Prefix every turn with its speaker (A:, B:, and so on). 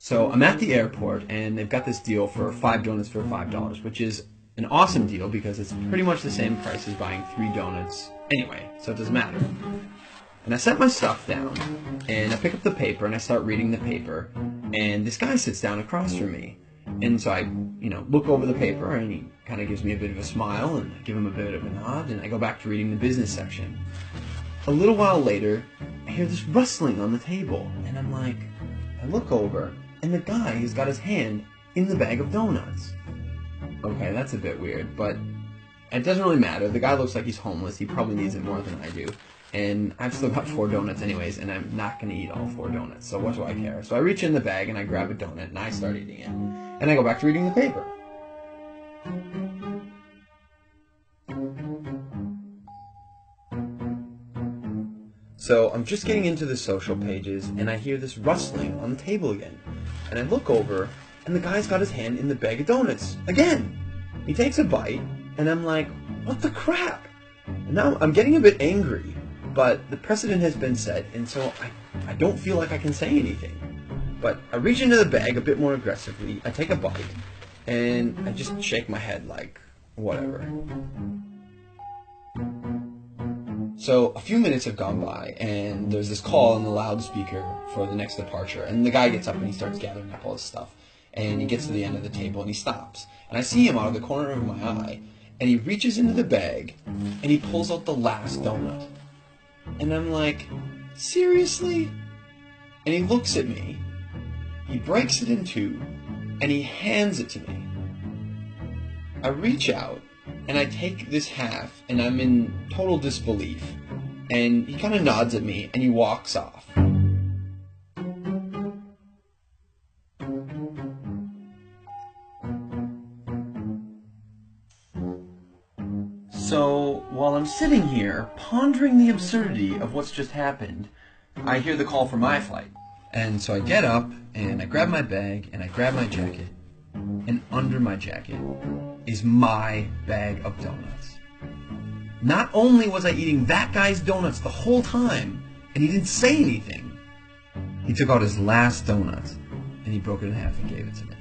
A: So I'm at the airport, and they've got this deal for 5 donuts for $5, which is an awesome deal because it's pretty much the same price as buying 3 donuts anyway, so it doesn't matter. And I set my stuff down, and I pick up the paper, and I start reading the paper, and this guy sits down across from me. And so I, look over the paper, and he kind of gives me a bit of a smile, and I give him a bit of a nod, and I go back to reading the business section. A little while later, I hear this rustling on the table, and I look over, and the guy has got his hand in the bag of donuts. Okay, that's a bit weird, but it doesn't really matter. The guy looks like he's homeless. He probably needs it more than I do. And I've still got 4 donuts anyways, and I'm not going to eat all 4 donuts, so what do I care? So I reach in the bag, and I grab a donut, and I start eating it. And I go back to reading the paper. So I'm just getting into the social pages, and I hear this rustling on the table again. And I look over, and the guy's got his hand in the bag of donuts again. He takes a bite, and I'm like, what the crap? And now I'm getting a bit angry, but the precedent has been set, and so I don't feel like I can say anything. But I reach into the bag a bit more aggressively, I take a bite, and I just shake my head like, whatever. So a few minutes have gone by, and there's this call on the loudspeaker for the next departure, and the guy gets up and he starts gathering up all his stuff, and he gets to the end of the table and he stops, and I see him out of the corner of my eye, and he reaches into the bag and he pulls out the last donut, and I'm like, seriously? And he looks at me, he breaks it in two, and he hands it to me. I reach out, and I take this half, and I'm in total disbelief. And he kind of nods at me, and he walks off. So, while I'm sitting here, pondering the absurdity of what's just happened, I hear the call for my flight. And so I get up, and I grab my bag, and I grab my jacket, and under my jacket is my bag of donuts. Not only was I eating that guy's donuts the whole time, and he didn't say anything, he took out his last donut, and he broke it in half and gave it to me.